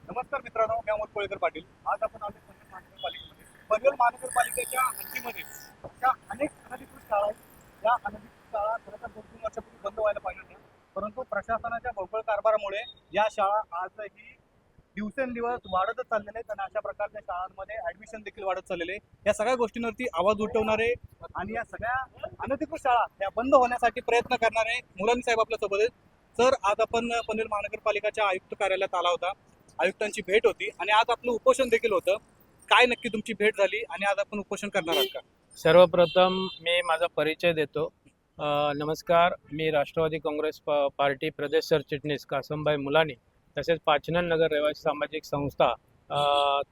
नमस्कार मित्रांनो, मी अमोल कोळेकर पाटील. आज आपण आलो पनवेल महानगरपालिकेमध्ये. पनवेल महानगरपालिकेच्या हद्दीमध्ये अशा अनेक अनधिकृत शाळा आहेत. या अनधिकृत शाळा खरं तर 2-3 वर्षापूर्वी बंद व्हायला पाहिजे होत्या, परंतु प्रशासनाच्या बळकट कारभारामुळे या शाळा आजही दिवसेंदिवस वाढतच चाललेले आहेत आणि अशा प्रकारच्या शाळांमध्ये ऍडमिशन देखील वाढत चाललेले आहे. या सगळ्या गोष्टींवरती आवाज उठवणारे आणि या सगळ्या अनधिकृत शाळा या बंद होण्यासाठी प्रयत्न करणारे मुलांनी साहेब आपल्यासोबत आहेत. सर, आज आपण पनवेल महानगरपालिकेच्या आयुक्त कार्यालयात आला होता. आयुक्तांची भेट होती आणि आज आपलं उपोषण देखील होतं. काय नक्की तुमची भेट झाली आणि आज आपण उपोषण करणार आहात का? सर्वप्रथम मी माझा परिचय देतो. नमस्कार, मी राष्ट्रवादी काँग्रेस पार्टी प्रदेश सरचिटणीस कासमभाई मुलानी, तसेच पाचनन नगर रहिवासी सामाजिक संस्था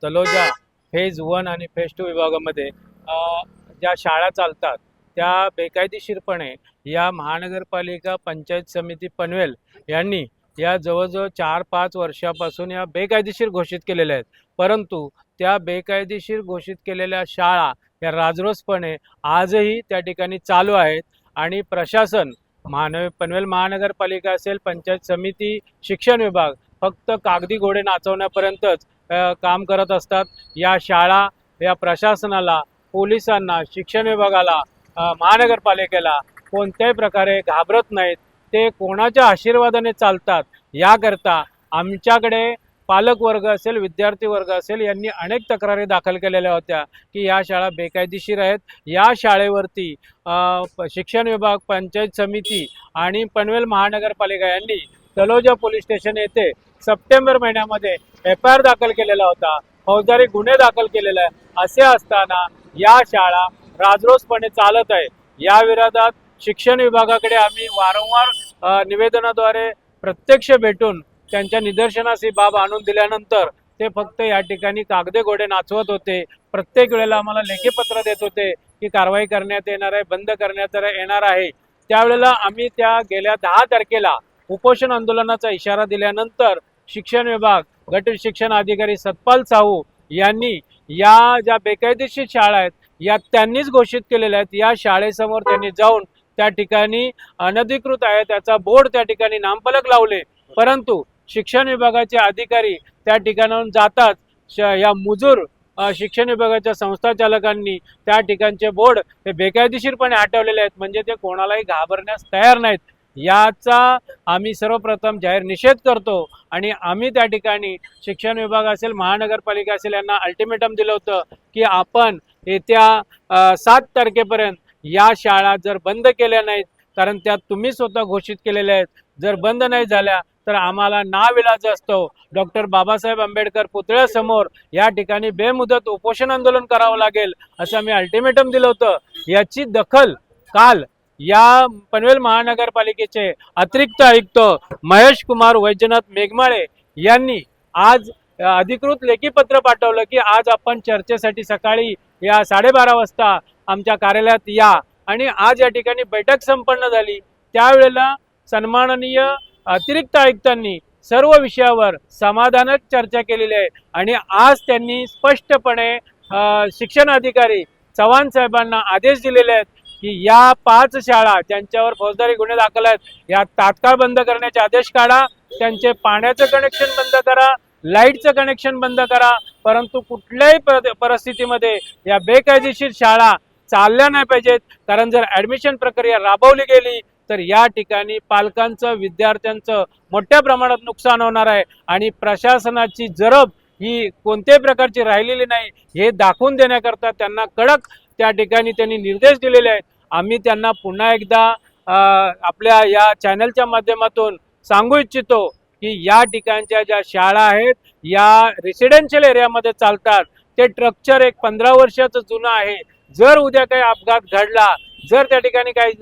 तलोजा फेज 1 आणि फेज 2 विभागामध्ये ज्या शाळा चालतात त्या बेकायदेशीरपणे या महानगरपालिका पंचायत समिती पनवेल यांनी या जवळजवळ 4-5 वर्षापासून या बेकायदेशीर घोषित केलेल्या आहेत. परंतु त्या बेकायदेशीर घोषित केलेल्या शाळा या राजरोसपणे आजही त्या ठिकाणी चालू आहेत आणि प्रशासन पनवेल महानगरपालिका असेल, पंचायत समिती, शिक्षण विभाग फक्त कागदी घोडे नाचवण्यापर्यंतच काम करत असतात. या शाळा या प्रशासनाला, पोलिसांना, शिक्षण विभागाला, महानगरपालिकेला कोणत्याही प्रकारे घाबरत नाहीत. ते कोणाच्या आशीर्वादाने चालतात याकरता आमच्याकडे पालक वर्ग असेल, विद्यार्थी वर्ग असेल यांनी अनेक तक्रारी दाखल केलेल्या होत्या की या शाळा बेकायदेशीर आहेत. या शाळेवरती शिक्षण विभाग, पंचायत समिती आणि पनवेल महानगरपालिका यांनी तलोजा पोलीस स्टेशन येथे सप्टेंबर महिन्यामध्ये FIR दाखल केलेला होता, फौजदारी गुन्हे दाखल केलेला आहे. असे असताना या शाळा राजरोसपणे चालत आहे. या विरोधात शिक्षण विभागाकडे आम्ही वारंवार निवेदनाद्वारे प्रत्यक्ष भेटून त्यांच्या निदर्शनास ही बाब आणून दिल्यानंतर ते फक्त या ठिकाणी कागदे घोडे नाचवत होते. प्रत्येक वेळेला आम्हाला लेखी पत्र देत होते की कारवाई करण्यात येणार आहे, बंद करण्यात येणार आहे. त्यावेळेला आम्ही त्या गेल्या 10 तारखेला उपोषण आंदोलनाचा इशारा दिल्यानंतर शिक्षण विभाग, गट शिक्षण अधिकारी सतपाल साहू यांनी या ज्या बेकायदेशीर शाळा आहेत या त्यांनीच घोषित केलेल्या आहेत. या शाळेसमोर त्यांनी जाऊन त्या ठिकाणी अनधिकृत आहे त्याचा बोर्ड त्या ठिकाणी नामफलक लावले. परंतु शिक्षण विभागाचे अधिकारी त्या ठिकाणाहून जाताच या मुजूर शिक्षण विभागाच्या संस्थाचालकांनी त्या ठिकाणचे बोर्ड हे बेकायदेशीरपणे हटवलेले आहेत. म्हणजे ते कोणालाही घाबरण्यास तयार नाहीत. याचा आम्ही सर्वप्रथम जाहीर निषेध करतो आणि आम्ही त्या ठिकाणी शिक्षण विभाग असेल, महानगरपालिका असेल यांना अल्टिमेटम दिलं होतं की आपण येत्या 7 तारखेपर्यंत या शाळा जर बंद केल्या नाहीत, कारण त्या तुम्ही स्वतः घोषित केलेल्या आहेत, जर बंद नाही झाल्या तर आम्हाला नाविलाज असतो डॉक्टर बाबासाहेब आंबेडकर पुतळ्यासमोर या ठिकाणी बेमुदत उपोषण आंदोलन करावं लागेल असं आम्ही अल्टिमेटम दिलं होतं. याची दखल काल या पनवेल महानगरपालिकेचे अतिरिक्त आयुक्त महेश कुमार वैजनाथ मेघमाळे यांनी आज अधिकृत लेखी पत्र पाठवलं की आज आपण चर्चेसाठी सकाळी या 12:30 वाजता आमच्या कार्यालयात या. आणि आज या ठिकाणी बैठक संपन्न झाली. त्यावेळेला सन्माननीय अतिरिक्त आयुक्तांनी सर्व विषयावर समाधानक चर्चा केलेली आहे आणि आज त्यांनी स्पष्टपणे शिक्षण अधिकारी चव्हाण साहेबांना आदेश दिलेले आहेत की या 5 शाळा ज्यांच्यावर फौजदारी गुन्हे दाखल आहेत या तात्काळ बंद करण्याचे आदेश काढा. त्यांचे पाण्याचं कनेक्शन बंद करा, लाईटचं कनेक्शन बंद करा. परंतु कुठल्याही परिस्थितीमध्ये या बेकायदेशीर शाळा चालल्या नाही पाहिजेत. कारण जर ऍडमिशन प्रक्रिया राबवली गेली तर या ठिकाणी पालकांचं, विद्यार्थ्यांचं मोठ्या प्रमाणात नुकसान होणार आहे आणि प्रशासनाची जरब ही कोणत्याही प्रकारची राहिलेली नाही हे दाखवून देण्याकरता त्यांना कडक त्या ठिकाणी त्यांनी निर्देश दिलेले आहेत. आम्ही त्यांना पुन्हा एकदा आपल्या या चॅनलच्या माध्यमातून सांगू इच्छितो की या ठिकाणच्या ज्या शाळा आहेत या रेसिडेन्शियल एरियामध्ये चालतात. ते स्ट्रक्चर एक 15 वर्षाचं जुनं आहे. जर उद्या काही अपघात घडला, जर त्या ठिकाणी काही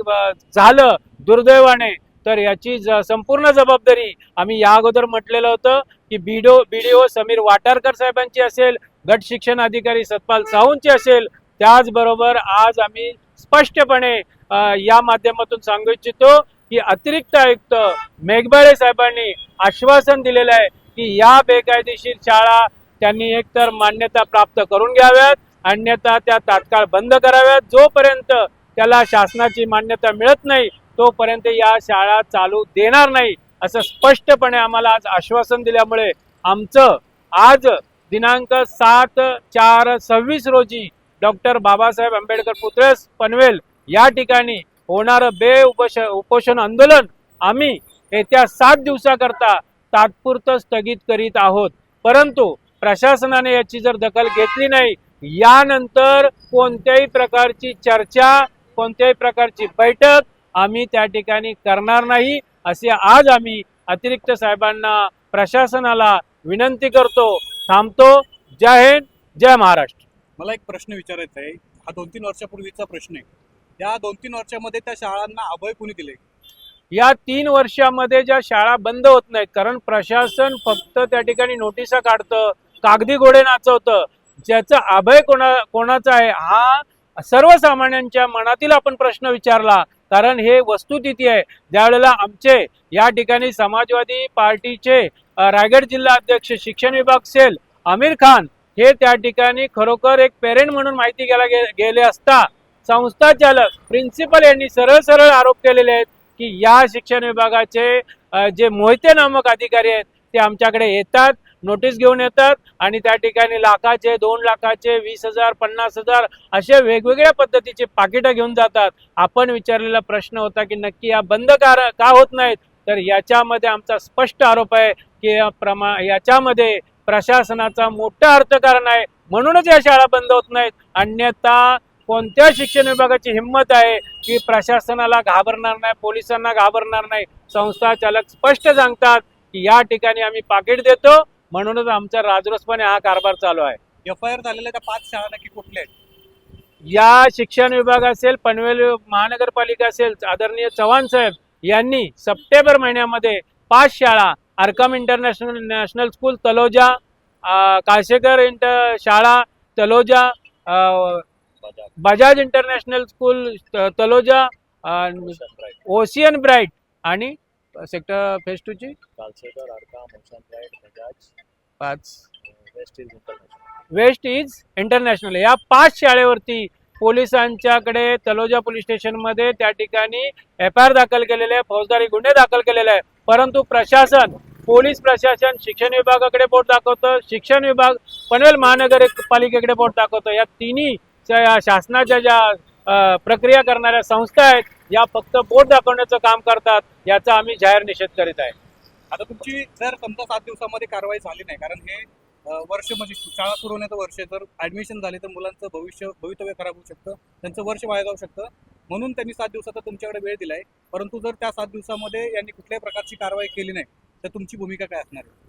झालं दुर्दैवाने, तर याची संपूर्ण जबाबदारी आम्ही या अगोदर म्हटलेलं होतं की BDO समीर वाटारकर साहेबांची असेल, गट शिक्षण अधिकारी सतपाल साहूंची असेल. त्याचबरोबर आज आम्ही स्पष्टपणे या माध्यमातून सांगू इच्छितो की अतिरिक्त आयुक्त मेघमाळे साहेबांनी आश्वासन दिलेलं आहे की या बेकायदेशीर शाळा त्यांनी एकतर मान्यता प्राप्त करून घ्याव्यात, अन्यथा त्या तात्काळ बंद कराव्यात. जोपर्यंत त्याला शासनाची मान्यता मिळत नाही तोपर्यंत या शाळा चालू देणार नाही असं स्पष्टपणे आम्हाला आज आश्वासन दिल्यामुळे आमचं आज दिनांक 7/4/26 रोजी डॉक्टर बाबासाहेब आंबेडकर पुतळ्यास पनवेल या ठिकाणी होणारं उपोषण आंदोलन आम्ही येत्या 7 दिवसाकरता तात्पुरतं स्थगित करीत आहोत. परंतु प्रशासनाने याची जर दखल घेतली नाही, यानंतर कोणत्याही प्रकारची चर्चा, कोणत्याही प्रकारची बैठक आम्ही त्या ठिकाणी करणार नाही, असे आज आम्ही अतिरिक्त साहेबांना, प्रशासनाला विनंती करतो. थांबतो. जय हिंद, जय महाराष्ट्र. मला एक प्रश्न विचारायचा आहे. हा 2-3 वर्षापूर्वीचा प्रश्न आहे. या 2-3 वर्षामध्ये त्या शाळांना अभय कोणी दिले? या 3 वर्षामध्ये ज्या शाळा बंद होत नाहीत, कारण प्रशासन फक्त त्या ठिकाणी नोटिसा काढतं, कागदी घोडे नाचवतं. ज्याचं अभय कोणाचा आहे हा सर्वसामान्यांच्या मनातील आपण प्रश्न विचारला, कारण हे वस्तुस्थिती आहे. ज्यावेळेला आमचे या ठिकाणी समाजवादी पार्टीचे रायगड जिल्हा अध्यक्ष शिक्षण विभाग सेल आमिर खान हे त्या ठिकाणी खरोखर एक पेरेंट म्हणून माहिती गेले असता संस्था चालक प्रिन्सिपल यांनी सरळ आरोप केलेले आहेत की या शिक्षण विभागाचे जे मोहिते नामक अधिकारी आहेत ते आमच्याकडे येतात, नोटीस घेऊन येतात आणि त्या ठिकाणी लाखाचे, 2 लाखाचे, 20,000, 50,000 असे वेगवेगळ्या पद्धतीचे पाकिटं घेऊन जातात. आपण विचारलेला प्रश्न होता की नक्की या बंद का होत नाहीत, तर याच्यामध्ये आमचा स्पष्ट आरोप आहे की याच्यामध्ये प्रशासनाचा मोठा अर्थकारण आहे, म्हणूनच या शाळा बंद होत नाहीत. अन्यथा कोणत्या शिक्षण विभागाची हिंमत आहे की प्रशासनाला घाबरणार नाही, पोलिसांना घाबरणार नाही? संस्था चालक स्पष्ट सांगतात की या ठिकाणी आम्ही पाकिट देतो, म्हणूनच आमचा राजरोसपणे हा कारभार चालू आहे. एफआयआर झालेल्या त्या 5 शाळा नक्की कुठल्या आहेत? या शिक्षण विभाग असेल, पनवेल महानगरपालिका असेल, आदरणीय चव्हाण साहेब यांनी सप्टेंबर महिन्यामध्ये 5 शाळा, अरकम नॅशनल स्कूल तलोजा, काशेकर शाळा Taloja, Bajaj international school Taloja, ocean bright आणि सेक्टर फेज 2 ची वेस्ट इज इंटरनॅशनल या 5 शाळेवरती पोलिसांच्याकडे तलोजा पोलीस स्टेशनमध्ये त्या ठिकाणी एफआयआर दाखल केलेले आहे, फौजदारी गुन्हे दाखल केलेले आहे. परंतु प्रशासन, पोलीस प्रशासन शिक्षण विभागाकडे बोट दाखवतं, शिक्षण विभाग पनवेल महानगरपालिकेकडे बोट दाखवतं. या तिन्ही शासनाच्या ज्या प्रक्रिया करणाऱ्या संस्था आहेत या फक्त बोट दाखवण्याचं काम करतात. याचा आम्ही जाहीर निषेध करीत आहे. आता तुमची जर समजा 7 दिवसामध्ये कारवाई झाली नाही, कारण हे वर्ष म्हणजे शाळा सुरू होण्याचं वर्ष, जर ऍडमिशन झाले तर मुलांचं भवितव्य खराब होऊ शकतं, त्यांचं वर्ष वाया जाऊ शकतं, म्हणून त्यांनी 7 दिवसाचा तुमच्याकडे वेळ दिलाय. परंतु जर त्या 7 दिवसामध्ये यांनी कुठल्याही प्रकारची कारवाई केली नाही तर तुमची भूमिका काय असणार आहे?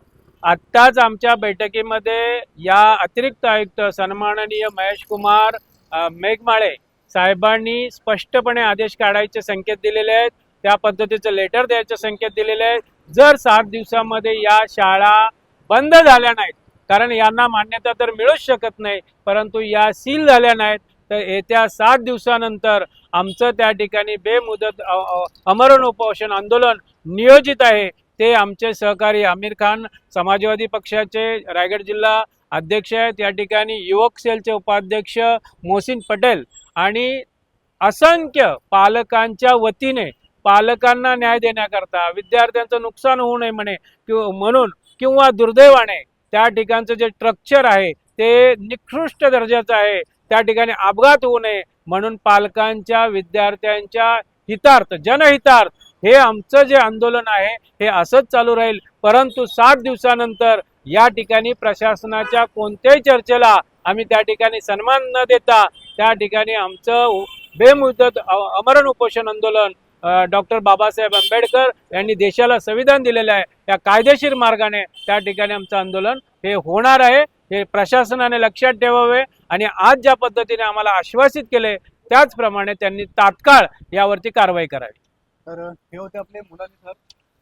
आत्ताच आमच्या बैठकीमध्ये या अतिरिक्त आयुक्त सन्माननीय महेश कुमार मेघमाळे साहेबांनी स्पष्टपणे आदेश काढायचे संकेत दिलेले आहेत, त्या पद्धतीचं लेटर द्यायचे संकेत दिलेले आहेत. जर 7 दिवसामध्ये या शाळा बंद झाल्या नाहीत, कारण यांना मान्यता तर मिळूच शकत नाही, परंतु या सील झाल्या नाहीत, तर येत्या 7 दिवसानंतर आमचं त्या ठिकाणी बेमुदत आमरण उपोषण आंदोलन नियोजित आहे. ते आमचे सहकारी आमिर खान समाजवादी पक्षाचे रायगड जिल्हा अध्यक्ष आहेत, या ठिकाणी युवक सेलचे उपाध्यक्ष मोहसिन पटेल आणि असंख्य पालकांच्या वतीने पालकांना न्याय देण्याकरता, विद्यार्थ्यांचं नुकसान होऊ नये म्हणून किंवा दुर्दैवाने त्या ठिकाणचं जे स्ट्रक्चर आहे ते निकृष्ट दर्जाचं आहे, त्या ठिकाणी अपघात होऊ नये म्हणून पालकांच्या, विद्यार्थ्यांच्या हितार्थ, जनहितार्थ हे आमचं जे आंदोलन आहे हे असंच चालू राहील. परंतु 7 दिवसानंतर या ठिकाणी प्रशासनाच्या कोणत्याही चर्चेला आम्ही त्या ठिकाणी सन्मान न देता त्या ठिकाणी आमचं बेमुदत आमरण उपोषण आंदोलन डॉक्टर बाबासाहेब आंबेडकर यांनी देशाला संविधान दिलेलं आहे, या कायदेशीर मार्गाने त्या ठिकाणी आमचं आंदोलन हे होणार आहे. हे प्रशासनाने लक्षात ठेवावे आणि आज ज्या पद्धतीने आम्हाला आश्वासित केले त्याचप्रमाणे त्यांनी तात्काळ यावरती कारवाई करावी. तर हे होते आपले मुलानी सर,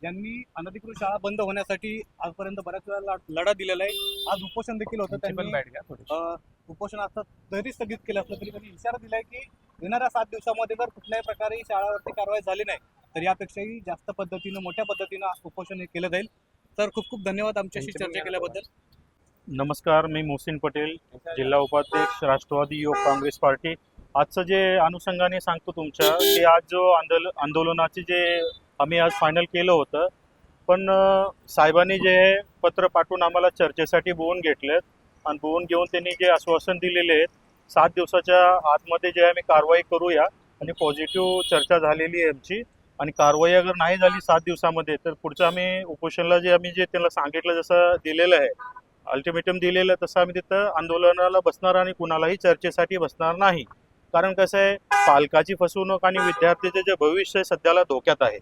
यांनी अनधिकृत शाळा बंद होण्यासाठी आजपर्यंत बऱ्याच वेळा लढा दिलेला आहे. आज उपोषण देखील होतं, त्यांनी उपोषण असतं तरी स्थगित केलं असलं तरी त्यांनी इशारा दिलाय की येणाऱ्या 7 दिवसामध्ये जर कुठल्याही प्रकारे शाळावरती कारवाई झाली नाही तर यापेक्षाही जास्त पद्धतीनं, मोठ्या पद्धतीनं उपोषण हे केलं जाईल. तर खूप खूप धन्यवाद आमच्याशी चर्चा केल्याबद्दल. नमस्कार, मी मोहसिन पटेल, जिल्हा उपाध्यक्ष राष्ट्रवादी युवक काँग्रेस पार्टी. आजचं जे अनुषंगाने सांगतो तुमच्या, की आज जो आंदोलनाचे जे आम्ही आज फायनल केलं होतं पण साहेबांनी जे आहे पत्र पाठवून आम्हाला चर्चेसाठी बोलवून घेतलेत आणि बोलवून घेऊन त्यांनी जे आश्वासन दिलेले आहेत 7 दिवसाच्या आतमध्ये जे आहे आम्ही कारवाई करूया आणि पॉझिटिव्ह चर्चा झालेली आहे आमची आणि कारवाई अगर नाही झाली 7 दिवसामध्ये तर पुढचं आम्ही उपोषणाला जे आम्ही जे त्यांना सांगितलं जसं दिलेलं आहे अल्टिमेटम दिलेलं आहे तसं आम्ही तिथं आंदोलनाला बसणार आणि कुणालाही चर्चेसाठी बसणार नाही. कारण कसं आहे पालकाची फसवणूक आणि विद्यार्थ्याचे जे भविष्य आहे सध्याला धोक्यात आहे.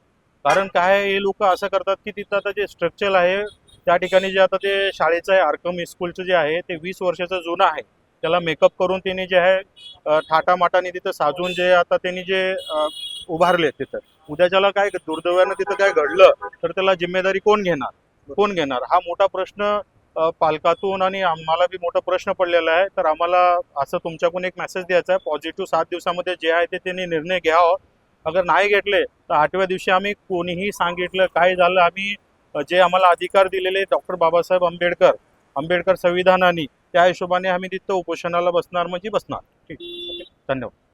कारण काय आहे, हे लोक असं करतात की तिथं आता जे स्ट्रक्चर आहे त्या ठिकाणी जे आता ते शाळेचं आहे आर्कम स्कूलचं जे आहे ते 20 वर्षाचं जुनं आहे. त्याला मेकअप करून त्यांनी जे आहे थाटामाटाने तिथं साजून जे आता त्यांनी जे उभारले तिथं उद्याच्याला काय दुर्दैवानं तिथं काय घडलं तर त्याला जिम्मेदारी कोण घेणार हा मोठा प्रश्न पालकातून आणि आम्हाला बी मोठा प्रश्न पडलेला आहे. तर आम्हाला असं तुमच्याकडून एक मेसेज द्यायचा आहे पॉझिटिव्ह 7 दिवसामध्ये जे आहे ते त्यांनी निर्णय घ्यावा. अगर नाही घेतले तर 8व्या दिवशी आम्ही कोणीही सांगितलं काय झालं आम्ही जे आम्हाला अधिकार दिलेले डॉक्टर बाबासाहेब आंबेडकर संविधानाने त्या हिशोबाने आम्ही तिथं उपोषणाला बसणार म्हणजे बसणार. ठीक, धन्यवाद.